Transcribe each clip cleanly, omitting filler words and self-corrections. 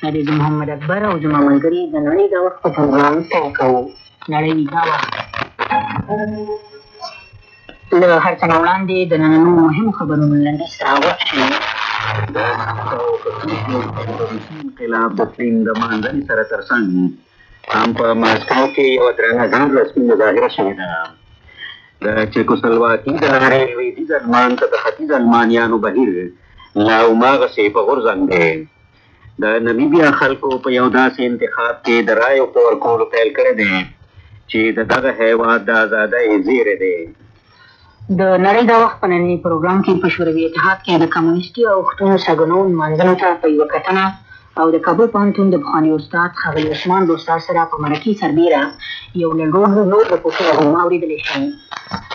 نبي محمد أكبر أو زما ملګري د نړۍ دا وخت په پروګرام پیل کوو. نړۍ دا وخت له هر څه نه وړاندې د نننو مهمو خبرونو لنډیز راوړل شي. د انقلاب د فلم د مانځنې سره ترڅنګ هم په ماسکو کې یوه درنه ځان رسمي مظاهره شوې ده. د چیکوسلواکي د نړۍ لوېدیځ المان ته د ختیځ المانیانو بهیر لا هماغسې په غورځنګ دی. د نمیبیا خلکو په یو داسې انتخاب کې د رایو په ورکولو پیل کړی دی چې د دغه هېواد د ازادۍ زیری دی. د نړۍ دا وخت په ننني پروګرام کې په شوروي اتحاد کې د کمونیستي اوښتونو سګنو نمانځنو ته په یوه کتنه او د کابل پوهنتون د پخواني استاد ښاغلي عثمان دوستار سره په مرکې سربیره یو له نور رپوټونه هم اورېدلی شئ.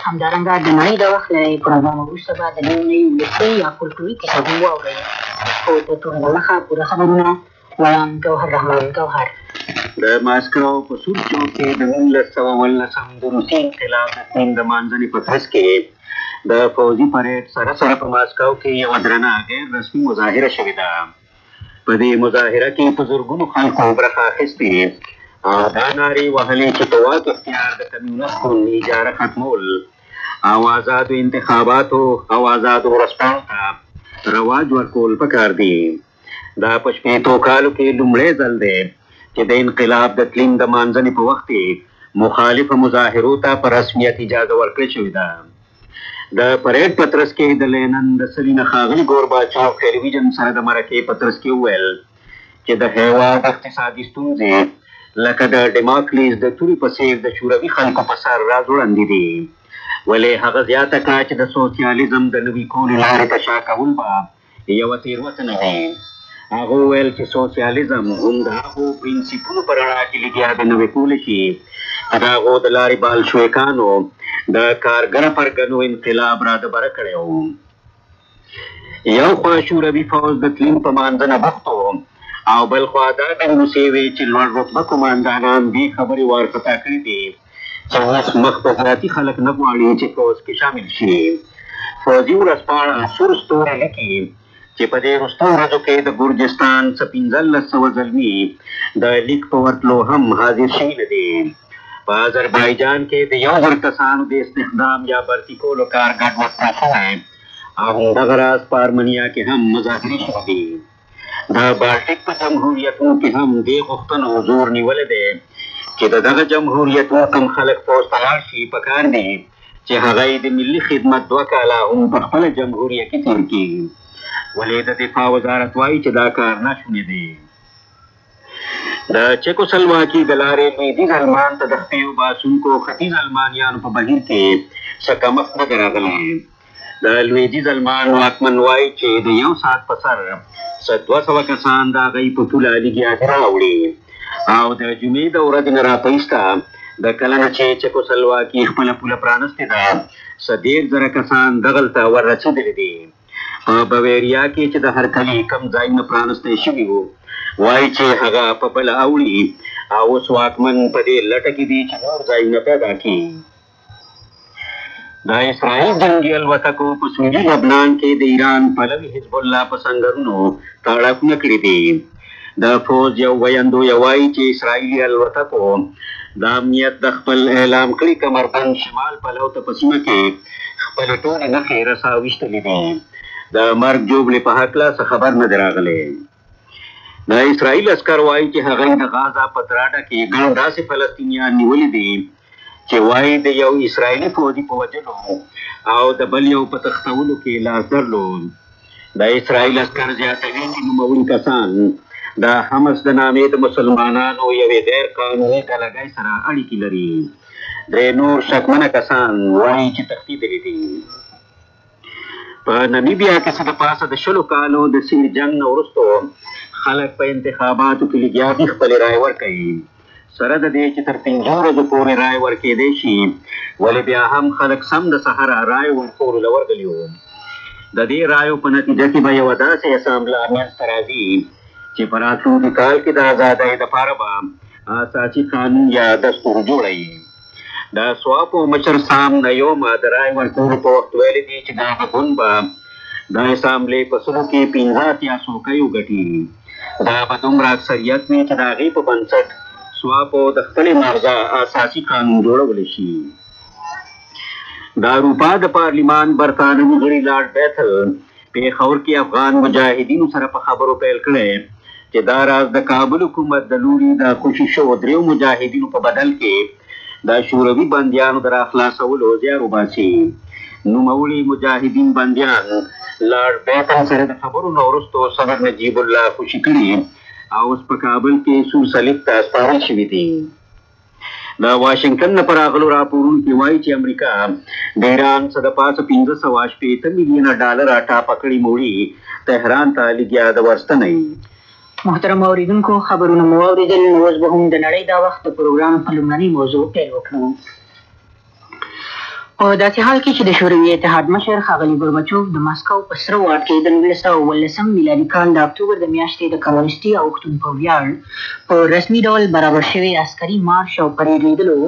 همدارنګه د نړۍ د وخت له پروګرام وروسته به د نوې ولسي یا کلتوري کیسه هم واورئ. خو تر ټولو دمخه پوره خبرونه وړاند ګوهر رحمان ګوهر. د ماسکو په سور چوک کې د 1919 د روسي انقلاب د فلم د مانځنې په ترڅ کې د پوځي پریډ سره سره په ماسکو کې یوه درنه غیر رسمي مظاهره شوې ده. په دې مظاهره کې په زرګونو خلکو برخه اخیستې او دا نارې وهلې چې په واک اختیار د کمیونستو اجاره ختمول او آزادو انتخاباتو او آزادو ورځپاڼو ته رواج ورکول پکار دي. دا په شپېتو کالو کې لومړی ځل دی چې د انقلاب د فلم د مانځنې په وخت کې مخالفه مظاهرو ته په رسمیت اجازه ورکړل شوې ده. د پریډ په ترڅ کې د لینن د سرینه ښاغلي ګورباچوف ټلویزیون سره د مرکې په ترڅ کې وویل چې د هېواد اقتصادي ستونزې لکه د ډیماکلیس د تورې په څېر د شوروي خلکو په سر راځوړندې دي. ولې هغه زیاته کړه چې د سوسیالیزم د نوي کولو لارې ته شا کول به یوه تېروتنه وي. هغه وویل چې سوسیالیزم هم د هغو پرنسیپونو په رڼا کې لګیا د نوې کولی شي د هغو د لارې بالشویکانو د کارګره پرګنو انقلاب را دبره کړی و. یو خوا شوروي فوج د فلم په مانځنه بوخت و او بل خوا دا ډنګوسې وې چې لوړ رتبه قوماندانان دې خبرې وارخطا کړي دي چې اوس مخ په ذاتي خلک نه غواړي چې پوځ کې شامل شي. فوځي ورځپاڼه سور ستوری لیکي چې په دې وروستو ورځو کې د ګورجستان څه 1500 زلمي د لیک په ورتلو هم حاضر شوي نه دي. په آذربایجان کې د 1000 کسانو د استخدام یا برتي کولو کار ګډوډ پرې شوی او همدغه راز په ارمنیا کې هم مظاهرې شوي دي. د بالټیک په جمهوریتونو کې هم دې غوښتنو زور نیولی دی چې د دغه جمهوریتونو کم خلک پوځ ته لاړ شي پکار دي چې هغه یې د ملي خدمت 2 کاله هم په خپله جمهوریه کې تېر کړي. ولې د دفاع وزارت وایي چې دا کار ناشونی دی. د چیکوسلواکي د لارې لوېدیځ المان ته د خپیو باسونکو ختیځ المانیانو په بهیر کې څه کمښت نه دی راغلی. د لوېدیځ المان واکمن وایي چې د 1 ساعت په سر څه 200 کسان د هغوی په پوله لګیا راوړي او د جمعې د ورځې نه راپیسته د کله نه چې چیکوسلواکي خپله پوله پرانستې ده څه 1,000 کسان دغلته وررسېدلي دي. په بویریا کې چې د هرکلي کم ځایونه پرانستی شوي وو وایي چې هغه په بله اوړي او اوس واکمن په دې لټه کې دي چې نور ځایونه پیدا کړي. د اسرائیل جنګي الوتکو په سویلي لبنان کې د ایران پلوي حزب الله په سنګرونو تاړاکونه کړي دي. د فوج یو ویندویه وایي چې اسرائیلي الوتکو د امنیت د خپل اعلام کړي کمربند شمال پلو ته په سیمه کې خپلې ټولې نښې رساویستلې دي. د مرګ جوړې په هکله څه خبر نه دی راغلی. د اسرائیل عسکر وایي چې هغوی د غازه په تراډه کې ګڼ داسې فلسطینیان نیولي دي چې وایي د یو اسرائیلي فوجي په وژلو او د بل یو په تښتولو کې لاس درلود. د اسرائیل عسکر زیاتوي چې نوموړي کسان د حماس د نامې د مسلمانانو یوې غیر قانوني ډلګۍ سره اړیکې لري. 3 نور شکمنه کسان وایي چې تښتېدلي دي. په نمیبیا کې څه د پاسه د 20 کالو د سیر جنګ نه وروستو خلک په انتخاباتو کې لګیا دي خپلې رایې ورکوي. سره د دې چې تر 5 ورځو پورې رایې ورکېدی شي ولې بیا هم خلک سم د سهاره رایې ورکولو له ورغلي وو. د دې رایو په نتیجه کې به یوه داسې اسامبله منځته راځي چې په راتلونکي کال کې د ازادۍ دپاره به اساسي قانون یا دستور جوړوي. د سواپو مشر سام نیوما د رایې ورکولو په وخت ویلي دي چې دغه ګوند به د اسامبلې په سلو کې 15 څوکۍ وګټي. دا به دومره اکثریت وي چې د هغې په بنسټ سواپو د خپلې مغزه اساسي قانون جوړولی شي. د اروپا د پارلمان برطانوي غړي لارډ بیتل پېښور کې افغان مجاهدینو سره په خبرو پیل کړی چې دا راز د کابل حکومت د لوري د خوشي شوو 3 مجاهدینو په بدل کې د شوروي بندیانو د راخلاصولو زیار وباسي. نوموړي مجاهدین بندیان لارډ بیتل سره د خبرو نه وروسته صدر نجیب الله خوشي کړي او اوس په کابل کې سور صلیب ته سپارل شوي دي. د واشنګټن نه په راغلو راپورونو کې وایي چې امریکا د ایران څخه د پاسه 580 میلیونه ډالر ټاپه کړي موړي تهران ته لګیا د ورستنۍ. محترم اوریدونکو، خبرونه مو واورېدل. نو اوس به هم د نړۍ دا وخت د پروګرام په لومړنۍ موضوع پیل وکړو. په داسې حال کې چې د شوروي اتحاد مشر ښاغلي ګورباچوف د ماسکو په سره واټ کې د 1918 میلادي کال د اکتوبر د میاشتې د کمونیستي اوښتون په ویاړ په رسمي ډول برابر شوي عسکري مارش او پرېډ لیدلو،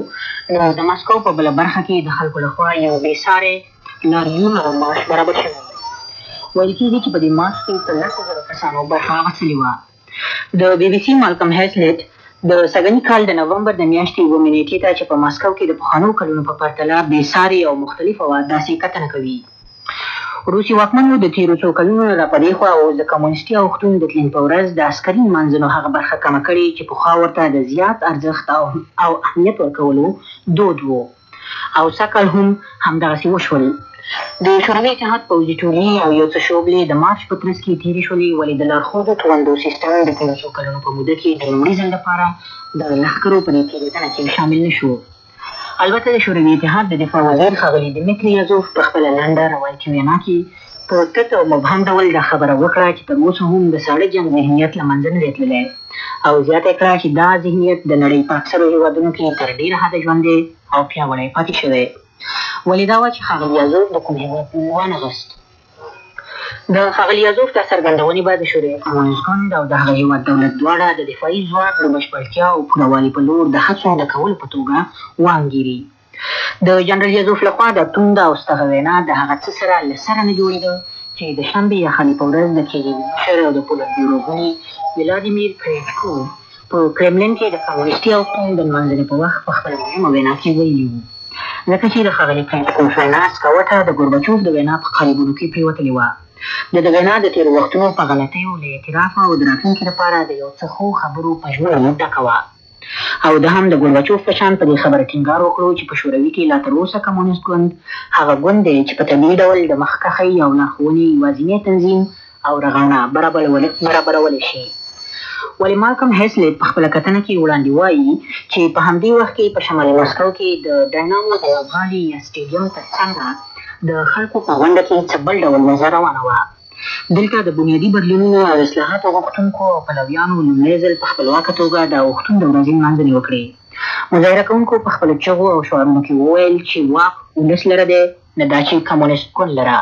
نو د ماسکو په بله برخه کې د خلکو لخوا یو بېسارې لاریون او مارش برابر شوی. ویل کېږي چې په دې مارش کې په 10,000 کسانو برخه اخیستلې وه. د بي بي سي مالکم هیسلیټ د سږني کال د نومبر د میاشتې 7 نیټې ته چې په ماسکو کې د پخوانو کلونو په پرتله بېسارې او مختلفه وه داسې کتنه کوي. روسي واکمنو د تېرو څو کلونو را په دې خوا اوس د کمونیستي اوښتون د تلین په ورځ د عسکري نمانځنو هغه برخه کمه کړې چې پخوا ورته د زیات ارزښت او اهمیت ورکولو دود و، او سږکال هم همدغسې وشول. د شوروي اتحاد پوځي ټولۍ او یو څه شوبلې د مارچ په ترڅ کې تېرې شولې، ولې د لارښودو توندو سیستم د تېرو څو کلونو په موده کې د لومړي ځل لپاره د لښکرو په دې تېروتنه کې شامل نه شو. البته د شوروي اتحاد د دفاع وزیر ښاغلي دمیتري یازوف په خپله لنډه روایتي وینا کې په تت او مبهم ډول دا خبره وکړه چې تر اوسه هم د ساړه جنګ ذهنیت له منځه نه دی تللی، او زیاته کړه چې دا ذهنیت د نړۍ په اکثرو هېوادونو کې تر ډېره حده ژوندی او پیاوړی پاتې شوی. ولې دا وه چې ښاغلي یازوف د کوم هېواد نوم وانغست. د ښاغلي یازوف دا څرګندونې به د شوروي کمونیست ګوند او د هغه هېواد دولت دواړه د دفاعي ځواک د بشپړتیا او پوروالي په لور د هڅو د کولو په توګه وانګیري. د جنرال یازوف لخوا د تونده او ستغه وینا د هغه څه سره له سره نه جوړېده چې د شنبې یا خاني په ورځ د KGB مشر او د پولټ بیورو غړي ولادیمیر کریچکوف په کرملین کې د کمونیستي اوښتون د نمانځنې په وخت په خپله مهمه وینا کې ویلي وو، ځکه چې د ښاغلي کریچکوف وینا سکوټه د ګورباچوف د وینا په قالبونو کې پرېوتلې وه. د وینا د تېرو وختونو په غلطیو له اعتراف او د راتلونکي لپاره د یو څه ښو خبرو په ژمنه ډکه وه، او د هم د ګورباچوف په شان په دې خبره ټینګار وکړو چې په شوروي کې لا تر اوسه کمونیست ګوند هغه ګوند دی چې په طبیعي ډول د مخکښۍ او لارښوونې یوازینی تنظیم او رغنه برابرولی شي. ولې مالکم هیسلیټ په خپله کتنه کې وړاندې وایي چې په همدې وخت کې په شمالي مسکو کې د ډاینامو د لوبغالي یا سټېډیم تر څنګه د خلکو په غونډه کې څه بل ډول موضوع روانه وه. دلته د بنیادي بدلونونو او اصلاحاتو غوښتونکو او پلویانو لومړی ځل په خپلواکه توګه د اوښتون د ورځې نمانځنې وکړې. مظاهره کوونکو په خپلو چغو او شعارونو کې وویل چې واک ولس لره دی، نه دا چې کمونیست ګوند لره.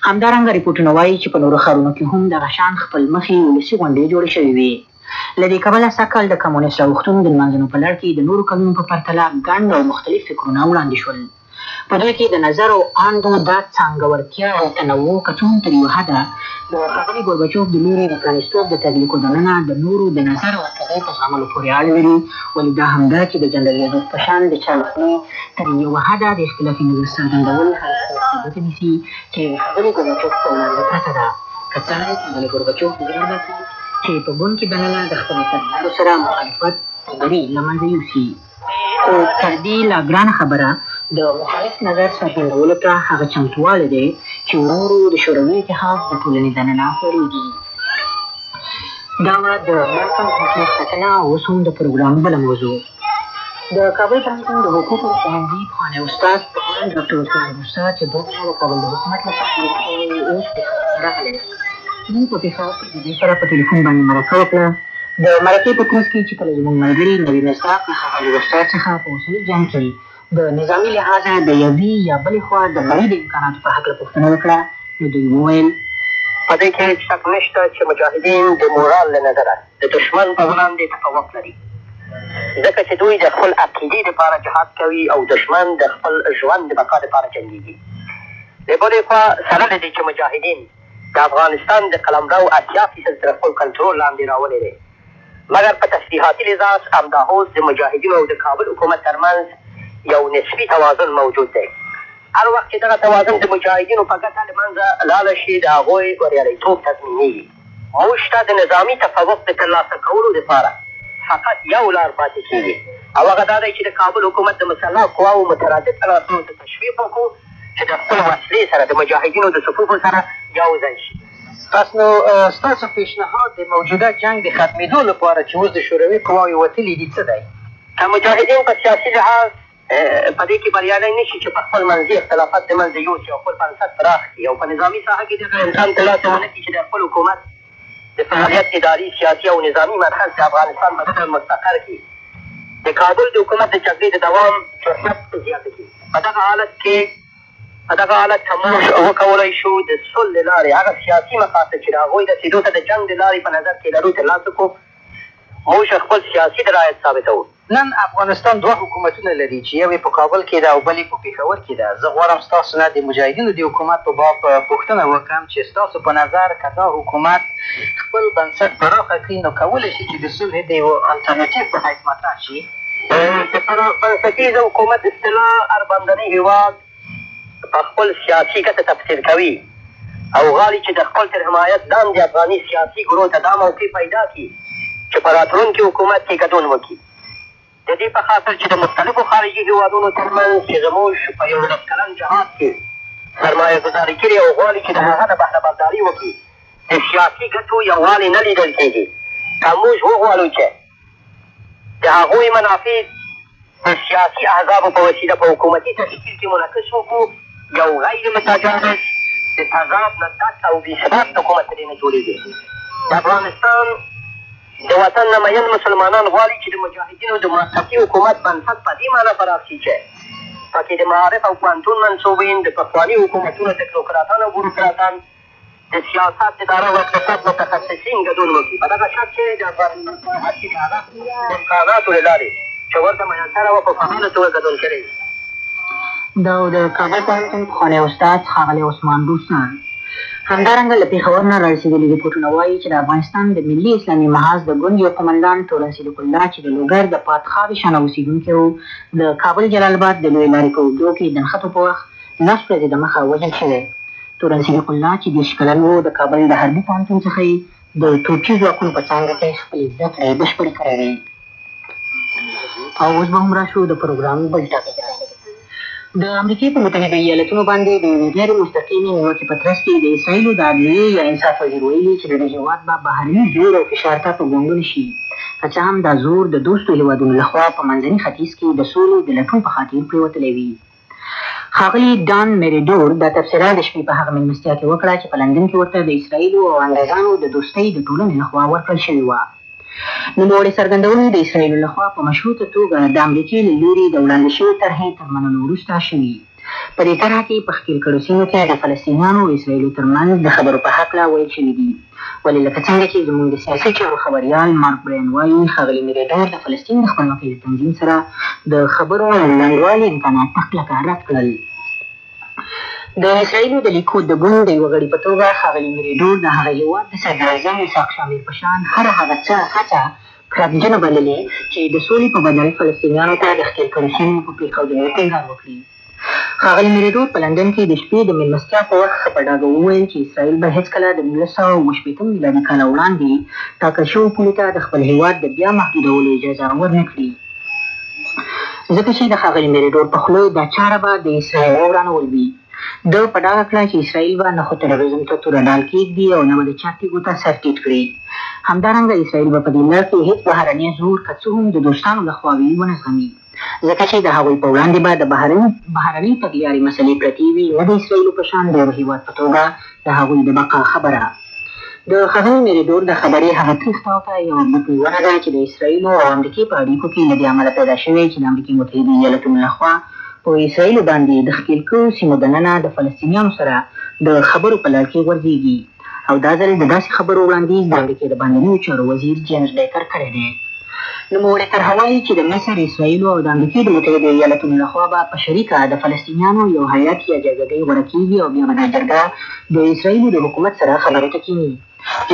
همدارنګه ریپورټونه وایي چې په نورو ښارونو کې هم دغه شان خپل مخې ولسي غونډې جوړې شوې وې. له دې کبله سږکال د کمونیست اوښتون د نمانځنو په لړ کې د نورو کلونو په پرتله ګڼ او مختلف فکرونه وړاندې شول. په دوی کې د نظر او آندو دا څانګورتیا او تنوع کچون تر یوه حده د ښاغلي ګورباچوف د لوري د پرانیستوب د تطبیقو دننه د نورو د نظر ورکوي په زغملو پورې اړه لري. ولې دا همدا چې د جنرال یازوف په شان د چا له خولې تر یوه حده د اختلافي نظر څرګندول هغه ثابته نیسي چې ښاغلي ګورباچوف په وړاندې پرته ده. که څه هم ښاغلي ګورباچوف زیار باسي چې په ګوند کې دننه د خپلو تګلارو سره مخالفت لري له منځه یوسي، خو تر دې لا ګرانه خبره د مخالف نظر څرګندولو ته هغه چمتووالی دی چې ورو ورو د شوروي اتحاد د ټولنې دننه خپرېږي. دا وه د مالکم هیسلیټ کتنه. اوس هم د پروګرام بله موضوع. د کابل پوهنتون د حقوقو پوهنځي پخوانی استاد پوهاند ډاکټر عثمان موسی چې دوه ځله د کابل د حکومت لخوا اوس راغلی. موږ په پېښور کې د دې سره په ټلیفون باندې مرکه وکړه. د مرکې په ترڅ کې چې کله زموږ ملګري نوي مصداق له ښاغلي استاد څخه په اوسني جنګ کې د نظامي لحاظه د یوې یا بلې خوا د مړي د امکاناتو په هکله پوښتنه وکړه، نو دوی وویل په دې کې شک نشته چې مجاهدین د مورال له نظره د دښمن په وړاندې تفوق لري، ځکه چې دوی د خپل عقیدې دپاره جهاد کوي او دښمن د خپل ژوند د بقا دپاره جنګېږي. د بلې خوا سره له دې چې مجاهدین د افغانستان د قلمرو 80% تر خپل کنټرول لاندې راوړی دی. مګر په تشریحاتي لحاظ همدا اوس د مجاهدینو او د کابل حکومت ترمنځ یو نسبي توازن موجود دی. هر وخت چې دغه توازن د مجاهدینو په ګټه له منځه لاړه شي د هغوی بریالیتوب تضمینېږي. موږ ته د نظامي تفوق د ترلاسه کولو دپاره فقط یو لار پاتې کېږي او هغه دا دی چې د کابل حکومت د مسلح قواو مترادف عناصرو ته تشویق وکړو چې د خپل وسلې سره د مجاهدینو د صفوفو سره یو ځای شي. پس نو ستاسو پیشنهاد د موجوده جنګ د ختمېدو لپاره چې اوس د شوروي قواوې وتلي دي څه دی؟ که مجاهدین په سیاسي لحاظ په دې کې بریالی نه شي چې په خپل منځي اختلافات د منځه یوسي او خپل بنسټ پراخ کړي او په نظامي ساحه کې دغه امکان ترلاسه ونه کړي چې د خپل حکومت د فعالیت اداري سیاسي او نظامي مرکز د افغانستان په ډول مستقر کړي، د کابل د حکومت د جګړې د دوام شرط زیاته کړي. په دغه حالت که موږ وکولی شو د صلح له لارې هغه سیاسي مقاصد چې د هغوی رسېدو ته د جنګ د لارې په نظر کې لرو ترلاسه کړو، موږ خپل سیاسي درایت ثابتوو. نن افغانستان دوه حکومتونه لري چې یو په کابل کې ده او بل په پېښور کې ده. زه غواړم ستاسو نه د مجاهدینو د حکومت په باب پوښتنه وکړم چې ستاسو په نظر که دا حکومت خپل بنسټ پراخه کړي نو کولی شي چې د صلح د یو الټرنیټیو په حیث مطرح شي؟ د بنسټیز حکومت اصطلاح هر بندنی هېواد په خپل سیاسي ګټه تفسیر کوي او غواړي چې د خپل تر حمایت لاندې افغاني سیاسي ګروه ته دا موقع پیدا کړي چې په راتلونکي حکومت کې ګډون وکړي. د دې په خاطر چې د مختلفو خارجي هېوادونو ترمنځ چې زموږ په 11 کلن جهاد کې سرمایه ګذاري کړې او غواړي چې د هغه نه بهره برداري وکړي، د سیاسي ګټو یووالی نه لیدل کېږي. که موږ وغواړو چې د هغوی منافع د سیاسي احزابو په وسیله په حکومتي تشکیل کې منعکس وکړو، یو غیر متجانس د تضاد نه ډک او بېثبات حکومت ترې نه جوړېږي. د افغانستان د وطن نمین مسلمانان غواړي چې د مجاهدینو د موقتي حکومت بنسټ په دې معنی پراخ شي چې پکې د معارف او پوهنتون منصوبین، د پخواني حکومتونو تکنوکراتان او بوروکراتان، د سیاست، اداره او اقتصاد متخصصین ګډون وکړي، په دغه شرط چې د افغانستان په هر کې د هغه امکاناتو له لارې چې ورته میسره وه په فعاله توګه ګډون کړی. د کابل پوهنتون پخوانی استاد ښاغلی عثمان دوستان همدارنګه له پېښور نه رارسېدلي ریپورټونه وایي چې د افغانستان د ملي اسلامي محاذ د ګوند یو قمندان تورن صدیق الله چې د لوګر د پاتخاوي شانه اوسېدونکی و، د کابل جلال آباد د لویې لارې په اوږدو کې د نښتو په وخت 10 ورځې دمخه وژل شوی. تورن صدیق الله چې 10 کلن و، د کابل د حربي پوهنتون څخه یې د توپچي ځواکونو په څانګه کې خپلې زده کړې بشپړې کړې وې. او اوس به هم راشو د پروګرام بل ټاپک ته. د امریکې په متحده ایالتونو باندې د یوې غیر مستقیمې نیوکې په ترڅ کې د اسرائیلو د عدلیې یا انصاف وزیر ویلي چې د دې هېواد به بهرني زور او فشار ته په ګونګونه شي، که څه هم دا زور د دوستو هېوادونو لخوا په منځني ختیځ کې د سولې د لټون په خاطر پرېوتلی وي. ښاغلي ډان میریډور دا تبصره د شپې په هغه مېلمستیا کې وکړه چې په لندن کې ورته د اسرائیلو او انګریزانو د دوستۍ د ټولنې لخوا ورکړل شوې وه. نوموړې څرګندونې د اسرائیلو لخوا په مشروطه توګه د امریکې له لوري د وړاندې شوې طرحې تر منلو وروسته شوي. په دې طرحه کې په ښکېل کړو سیمو کې د فلسطینیانو او اسرائیلو ترمنځ د خبرو په هکله ویل شوي دي. ولې لکه څنګه چې زموږ د سیاسي چارو خبریال مارک براین وایي، ښاغلي میریډور د فلسطین د خپلواکۍ د تنظیم سره د خبرو لنډوالي امکانات په کلکه رد کړل. د اسرائیلو د لیکود د ګوند د یوه غړي په توګه ښاغلي میریډور د هغه هېواد د صدراعظم اسحاق شامیر په شان هر هغه څه هڅه کربجنه بللې چې د سولې په بدل فلسطینیانو ته د ښکېل کړو سیمو په پرېښودلو ټینګار وکړي. ښاغلي میریډور په لندن کې د شپې د مېلمستیا په وخت ښه په ډاګه وویل چې اسرائیل به هېڅکله د 1960 میلادي کاله وړاندې ټاکل شوو پولو ته د خپل هېواد د بیا محدودولو اجازه ورنه کړي، ځکه چې د ښاغلي میریډور په خوله دا چاره به د اسرائیل ورانول وي. ده په ډاګه کړه چې اسرائیل به نه خو تروریزم ته توره ډال کېږدي او نه به د چا تیږو ته سر ټیټ کړي. همدارنګه اسرائیل به په دې لړ کې هېڅ بهرنی زور که څه هم د دوستانو لخوا وي ونه زغمي، ځکه چې د هغوی په وړاندې به د بهرنۍ تګلیارې مسلې پرتې وي، نه د اسرائیلو په شان د یو هېواد په توګه د هغوی د بقا خبره. د ښاغلي میریډور د خبرې هغه تریخ تاوته یوه متنیونه ده چې د اسرائیلو او امریکې په اړیکو کې له دې امله پیدا شوې چې د امریکې متحده ایالتونو لخوا په اسرائیلو باندې د ښکېل کړو سیمو دننه د فلسطینیانو سره د خبرو په لړ کې غورځېږي. او دا ځل د داسې خبرو وړاندیز د امریکې د بهرنیو چارو وزیر جیمز بیکر کړی دی. نوموړی طرحه وایي چې د مصر، اسرایلو او د امریکې د متحدو ایالتونو لخوا به په شریکه د فلسطینیانو یو هیات یا جرګهګۍ غوره کېږي او بیا به دا جرګه د اسرایلو د حکومت سره خبرو ته کښېني.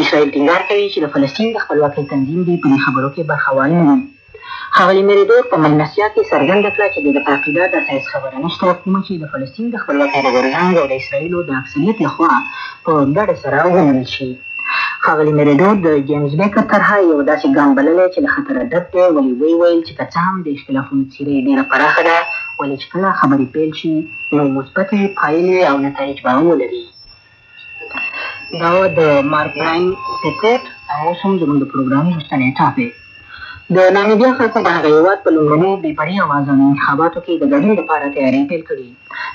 اسرایل ټینګار کوي چې د فلسطین د خپلواکۍ تنظیم دې په دې خبرو کې برخه وال نه وي. ښاغلي میریدور په ملمستیا کې څرګنده کړه چې د عقیده داسې هېڅ خبره نشته کومه چې د فلسطین د خپلواکۍ د غورځنګ او د اسرایلو د اکثریت لخوا په ګډه سره ومنل شي. ښاغلي میریدور د جیمز بیکر طرحه یو داسې ګام بللی چې له خطره ډک دی، ولې ویې ویل چې که څه هم د اختلافونو څیره یې ډېره پراخه ده، ولې چې کله خبرې پیل شي نو مثبتې پایلې او نتایج به ولري. دا د مارک براین ریپورټ او اوس هم زموږ د پروګرام وروستنی ټاپ دی. د نامیبیا خلکو د هغه هېواد په لومړنیو بېپرې او ازادو انتخاباتو کې د ګډون لپاره تیاري پیل کړي.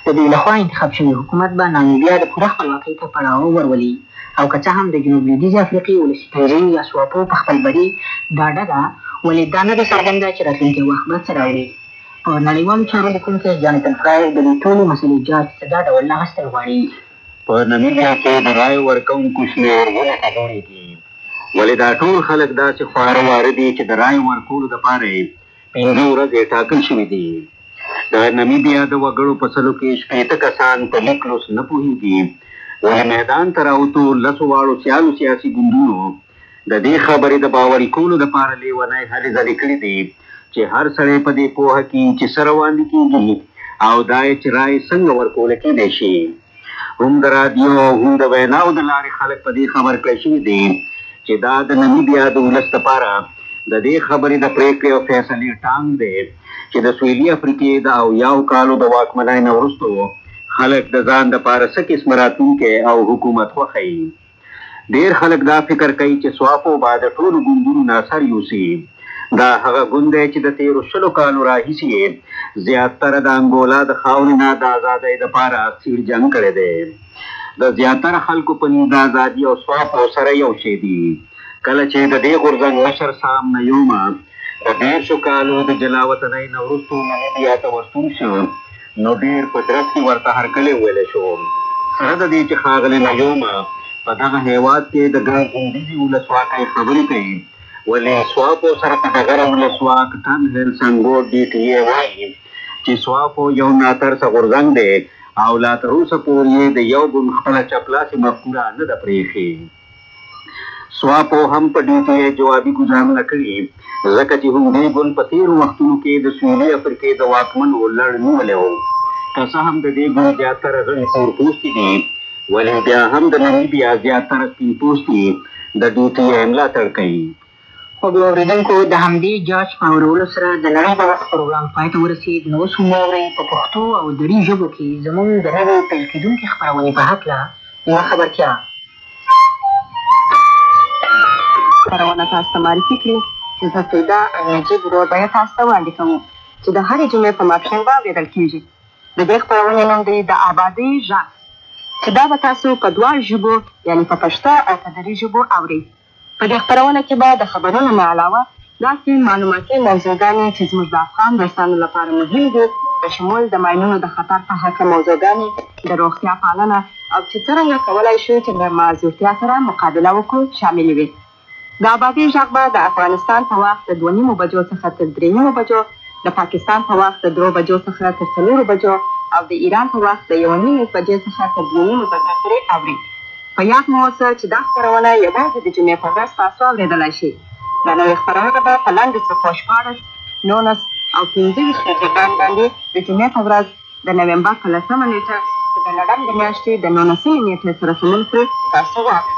د دوی لخوا انتخاب شوی حکومت به نامیبیا د پوره خپلواکۍ ته پړاو ورولي او که څه هم د جنوب لویدیځې افریقې ولسي تنظیم یا سواپو په خپل بري ډاډه ده، ولې دا نه ده څرګنده چې راتلونکی وخت به څه راوړي. په نړیوالو چارو لیکونکی جانتن فرای د دې ټولې مسلې جاج څه دا ډول اخیستل غواړي. په نامیبیا کې د رایې ورکوونکو شمېر ولوړېږي، ولې دا ټول خلک داسې خواره واره دي چې د رایې ورکولو دپاره یې 5 ورځې ټاکل شوي دي. د نامیبیا د وګړو په سلو کې 80 کسان په لیک لوست نه پوهېږي، ولې میدان ته راوتو 10 واړو سیالو سیاسي ګوندونو د دې خبرې د باوري کولو دپاره لیونی هلې ځلې کړي دي چې هر سړی په دې پوهه کې چې څه روان کېږي او دا یې چې رایې څنګه ورکولی کېدی شي. هم د رادیو او هم د ویناو د لارې خلک په دې خبر کړی شوي دي چې دا د نامیبیا د ولس دپاره د دې خبرې د پرېکړې او فیصلې ټانګ دی چې د سویلي افریقې د 70 کالو د واکمنۍ نه وروستو خلک د ځان دپاره څه قسمه راتلونکی او حکومت خوښوي. ډېر خلک دا فکر کوي چې سواپو به د ټولو ګوندونو نه سر یوسي. دا هغه ګوند دی چې د تېرو 20 کالو راهیسې زیاتره د انګولا د خاورې نه د ازادۍ دپاره څیړ جنګ کړی دی. د زیاتره خلکو په نیم د ازادي او سواپو سره یو شی دي. کله چې د دې غورځنګ مشر سام نجوما د 10 کالو د جلا وطنۍ نه وروستو نامیبیا ته ورستون شو، نو ډېر په درست کې ورته هرکلی ویلی شو. سره د دې چې ښاغلی نجوما په دغه هېواد کې د ګڼ غونډیزې ولسواکۍ خبرې کوي، ولې سواپو سره په ډګره ولسواک ټن هیلسنګوټ DTA وایي چې سواپو یو ناترسه غورځنګ دی او لا تر اوسه پورې د یو ګوند خپله چپلاسې مفکوره نه ده پرېښې. سواپو هم په DTA جوابي ګزارونه کړي، ځکه چې همدې ګوند په تېرو وختونو کې د سویلي افریقې د واکمنو لړ نیولی و. که څه هم د دې ګوند زیاتره غړي تور پوستي دي، ولې بیا هم د نامیبیا زیاتره سپین پوستي د DTA ملاتړ کوي. خوږو اورېدونکو، د همدې جاج په اورولو سره د نړۍ د وخت پروګرام پای ته ورسېد. نو اوس هم واورئ په پښتو او دري ژبو کې زموږ د نوې پیل کېدونکې خپرونې په هکله یوه خبرتیا. خپرونه تاسو ته معرفي کړي چې زه سیده نجیب ورور به تاسو ته وړاندې کوم چې د هرې جمعې په ماپښین به اورېدل کېږي. د دې خپرونې نوم دی د ابادۍ غږ، چې دا به تاسو په 2 ژبو یعنې په پښتو او په دري ژبو اورئ. په دې خپرونه کې به د خبرونو نه علاوه داسې معلوماتي موضوعګانې چې زموږ د افغان دوستانو لپاره مهم دي، په شمول د ماینونو د خطر په هکله موضوعګانې، د روغتیا پالنه او چې څرنګه کولی شو چې د معذورتیا سره مقابله وکړو شاملې وي. د ابادۍ غږ به د افغانستان په وخت د 2:30 بجو څخه تر 3:30 بجو، د پاکستان په وخت د 3 بجو څخه تر 4 بجو او د ایران په وخت د 1:30 بجې څخه تر 2:30 بجو پورې اوري. په یاد مو اوسه چې دا خپرونه یوازې د جمعې په ورځ تاسو اورېدلی شئ. دا نوې خپرونه به په لنډو څپو 14, 19 او 25 دقیقې باندې د جمعې په ورځ د نومبر په 10 نیټه چې د نومبر د میاشتې د 19 نیټې سره سمون کړي تاسو واورئ.